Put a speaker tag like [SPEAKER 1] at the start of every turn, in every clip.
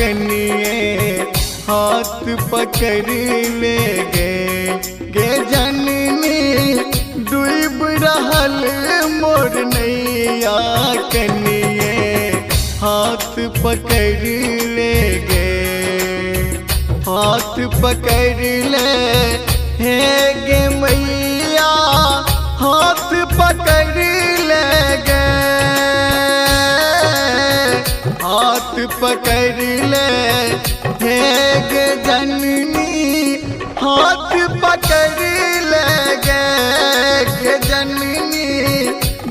[SPEAKER 1] कनिए हाथ पकड़ ले गे जननी डूब रहल मोर नैया कनिए हाथ पकड़ ले हाथ पकड़ ले हे गे मैया हाथ पकड़ ले हाथ पकड़ ले हे गे जननी हाथ पकड़ ले गे जननी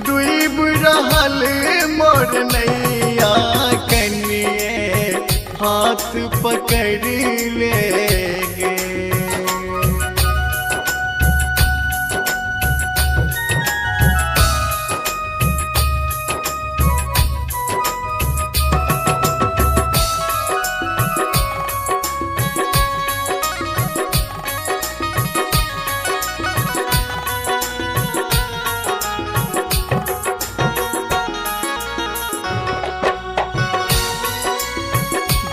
[SPEAKER 1] डूब रहल मोर नैया कनिए हाथ पकड़ ले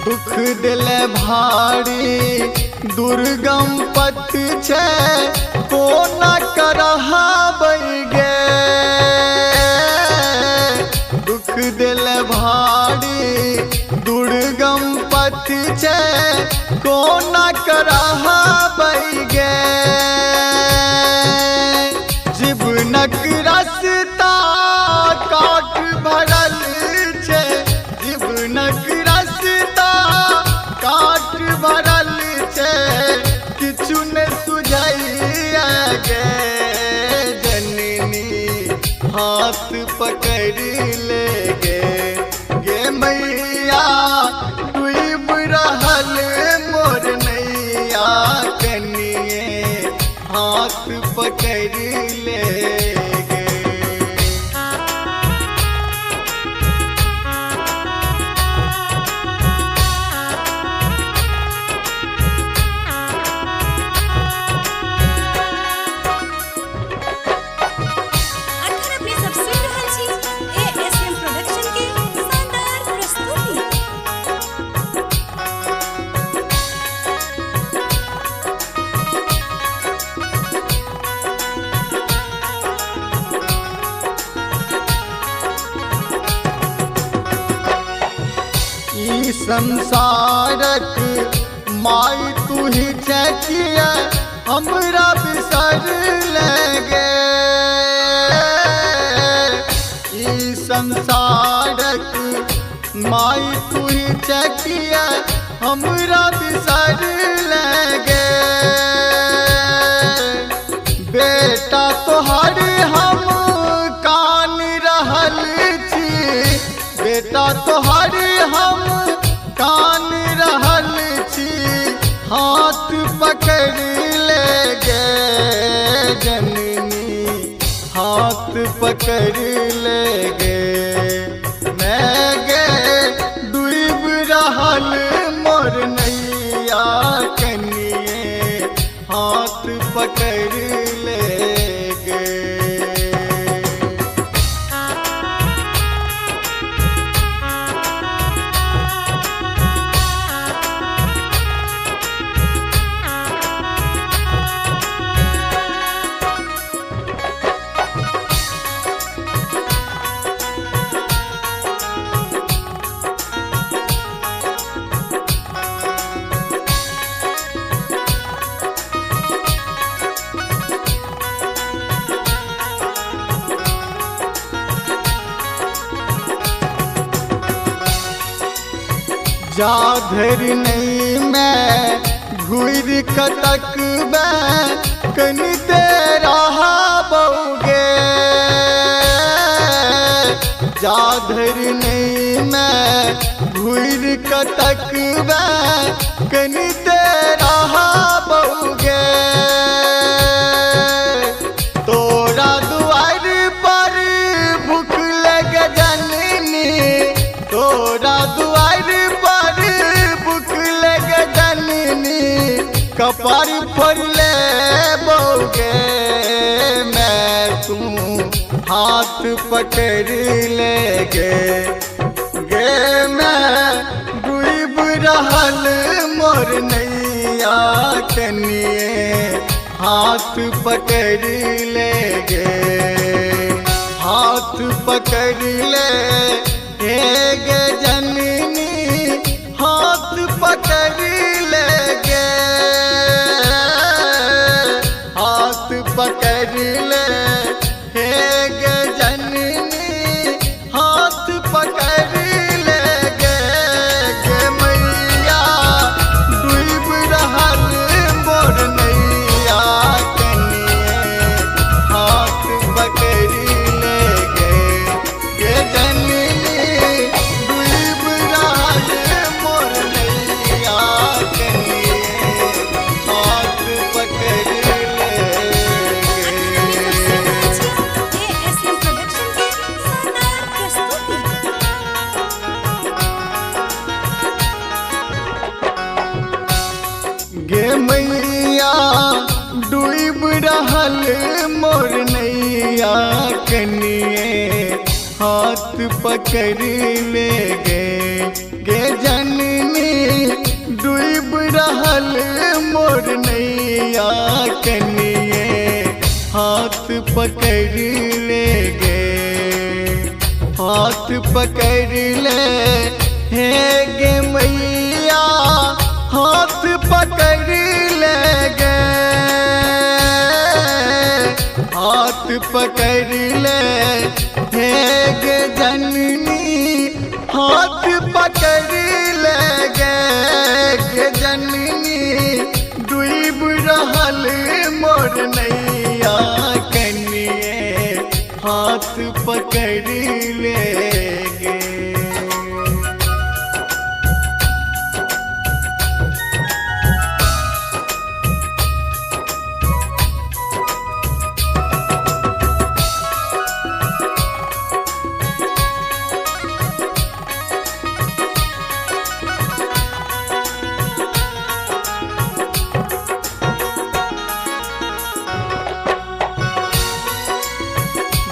[SPEAKER 1] दुख दिल भारी दुर्गम पथ छे कोना करहा गे दुख दिल भारी दुर्गम पथ छे कोना करहा गे जीवनक रास्ता काट भरल छे जीवनक काट भरल छे किछु ने सुझाइया गे जननी हाथ पकड़ ले गे मैया डूब रहल मोर नैया कनिए हाथ पकड़ ले संसारक माई तू ही चकिया हमरा बिसर लगे ई संसारक माई तू ही चकिया हमरा बिसर लगे बेटा तोहर हम कान रहल छी बेटा तोहर हम कान रहल छी हाथ पकड़ ले गे जननी हाथ पकड़ ले मैं गे डूब रहल मोर नैया कनिए हाथ पकड़ ले जाधर नहीं मैं घूर कतक कनी तेरा बउगे जाधर नहीं मैं घूर कतक कनी तेरा बउगे तोरा द्वार पर भूख लग जननी तोरा द्वार कपार पर ले बोगे मैं तू हाथ पकड़ ले गे मैं डूब रहा रहल मोर नैया कनिए हाथ पकड़ ले गे, हाथ पकड़ ले गे जननी, हाथ पकड़ ले गे, हाथ पकड़ ले गे जननी, हाथ पकड़ ले गे मैया डूब रहल मोर नैया कनिए हाथ पकड़ ले गे जननी, डूब रहल मोर नैया कनिए हाथ पकड़ ले
[SPEAKER 2] ASM प्रोडक्शन की शानदार प्रस्तुति।
[SPEAKER 1] गे मैया डूब रहल मोर नैया कनिए हाथ पकड़ ले गे जननी, डूब रहल मोर नैया कनिए हाथ पकड़ ले गे, हाथ पकड़ ले गे मैया हाथ पकड़ ले गे, हाथ पकड़ ले गे जननी, हाथ पकड़ ले गे जननी, डूब रहल मोर नैया कनिए हाथ पकड़ ले गे।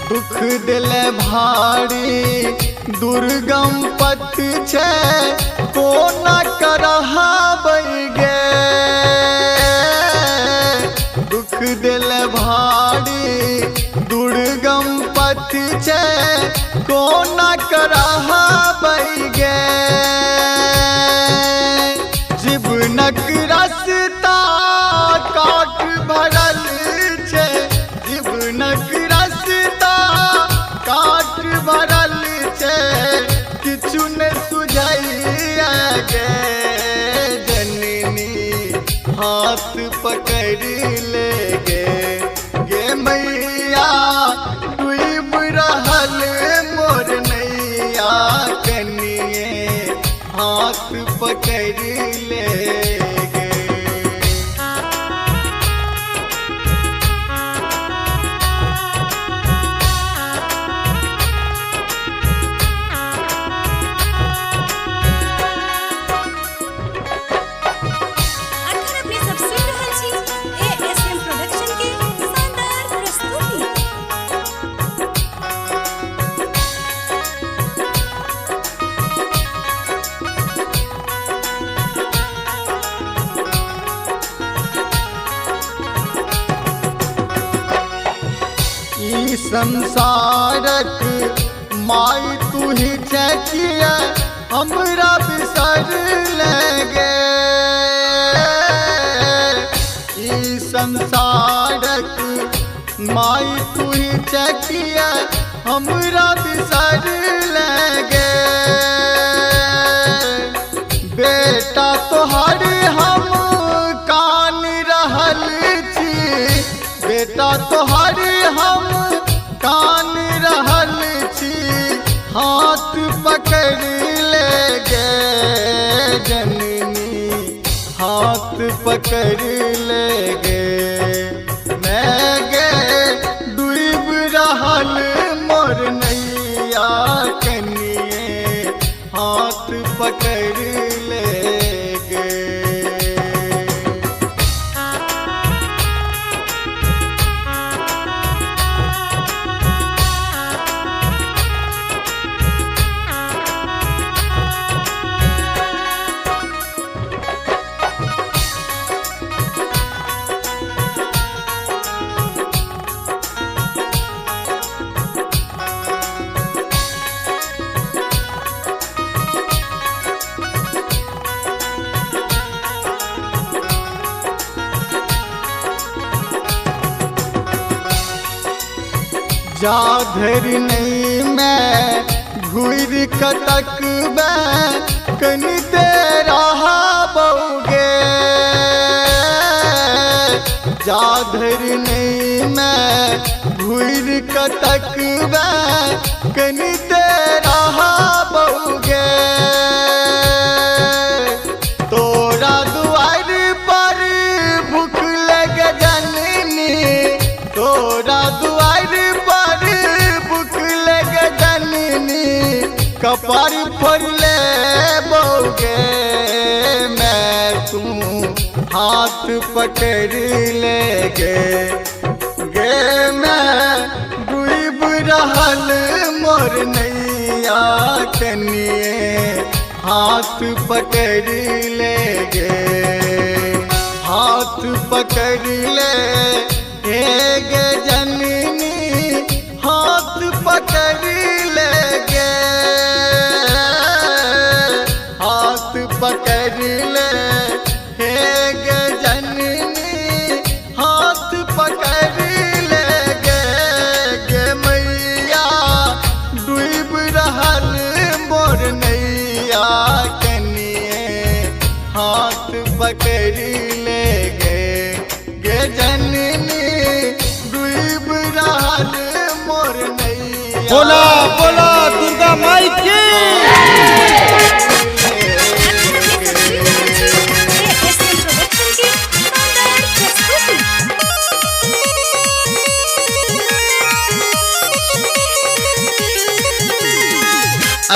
[SPEAKER 1] दुख दिले भारी दुर्गम पथ छे कोना करहाबै गे, दुख दिले भारी दुर्गम पथ छे कोना करहाबै गे, जीवनक रास्ता काट भरल छे, जीवनक रास्ता काट भरल छे, किछु ने सुझाइया गे जननी, हाथ पकड़ ले गे मैया डूब रहल मोर नैया कनिए हाथ पकड़ ले गे।
[SPEAKER 2] अखन अपने सब सुनि रहल छी ASM प्रोडक्शन की शानदार प्रस्तुति।
[SPEAKER 1] ई संसारक माई तू ही चकिया हमरा बिसर ले गे, ई संसारक माई तू ही चकिया हमरा बिसर ले गे, बेटा तोहर हम कान रहल छी, बेटा तोहर हम कान रहल छी, हाथ पकड़ ले गे जननी, हाथ पकड़ ले गे मैं गे डूब रहल मोर नैया कनिए हाथ पकड़ ले गे। जाधर नहीं मैं घूर कतक कन तेरा बउगे जाधर नहीं मैं घूर कतक कन तेरा बउगे तोरा दुआर पर भूख लग जननी तोरा दुआर पर भूख लग जननी कपार पर ले बोगे मैं तू हाथ पकड़ ले गे मैं डूब रहल मोर नैया कनिए हाथ पकड़ ले हाथ पकड़ ले गे जननी हाथ पकड़ ले हाथ पकड़ ले गे जननी हाथ पकड़ ले गे मैया डूब रहल मोर नैया कनिए हाथ पकड़ ले गे जननी डूब रहल मोर नैया
[SPEAKER 3] बोला बोला दुर्गा माई की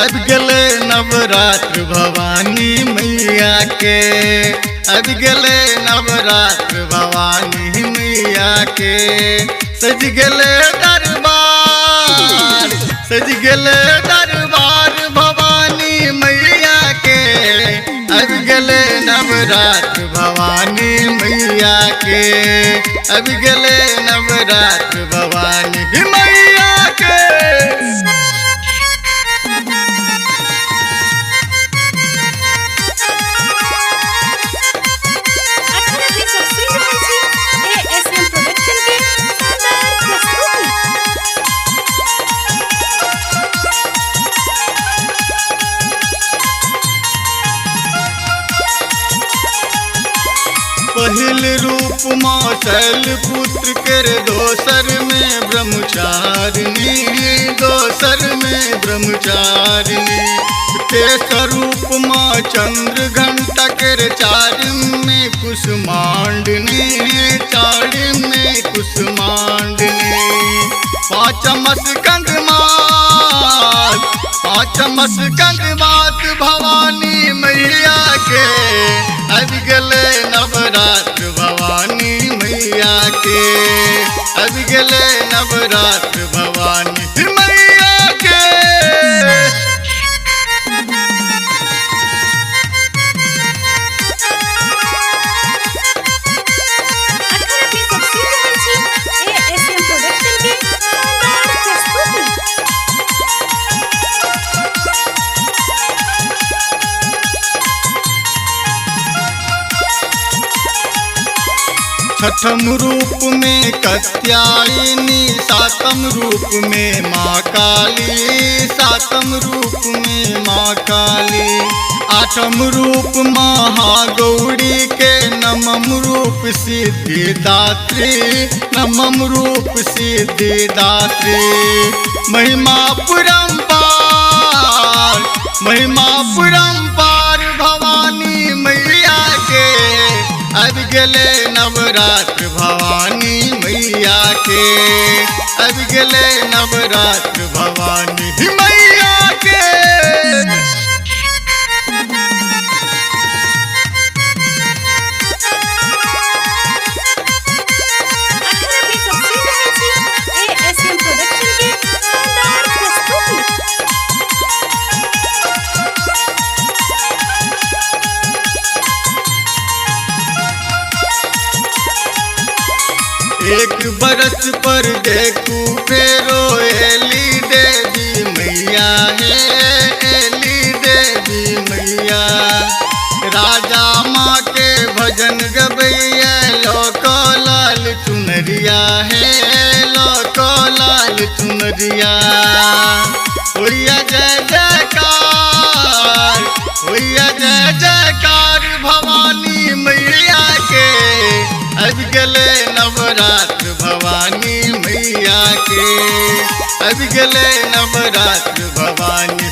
[SPEAKER 1] अब गले नवरात्र भवानी मैया के अब गले नवरात्र भवानी मैया के सज गले दरबार सज गले दरबार भवानी मैया के अब गले नवरात्र भवानी मैया के अब गले नवरात्र भवानी मैया के पहिल रूप मौसल पुत्र कर दोसर में ब्रह्मचारिणी दोसर में ब्रह्मचारिणी तेसर रूप माँ चंद्र घंटा कर चार में कुसुमांडनी चार में कुसुमांडनी पाँचम स्कंद मात पाँचम स्कंद मात भवानी मैया के अब गले नवरात्र भवानी मैया के अब गले नवरात्र भवानी मैया के छठम रूप में कात्यायनी सातम रूप में माँ काली सातम रूप में माँ काली आठम रूप महागौरी के नवम रूप सिद्धिदात्री नवम रूप सिद्धिदात्री महिमा परम्पार भवानी मैया के अब गले नवरात्र भवानी मैया के अब गले नवरात्र भवानी मैया के एक बरस पर देखू फेरो एली देवी मैया है एली देवी मैया राजा माँ के भजन गबैया लोको लाल चुनरिया है लोको लाल चुनरिया दुअरिया। होइया जय जयकार, होइया जय जयकार भवानी मैया के। अब गले नवरात्र भवानी मैया के, अब गले नवरात्र भवानी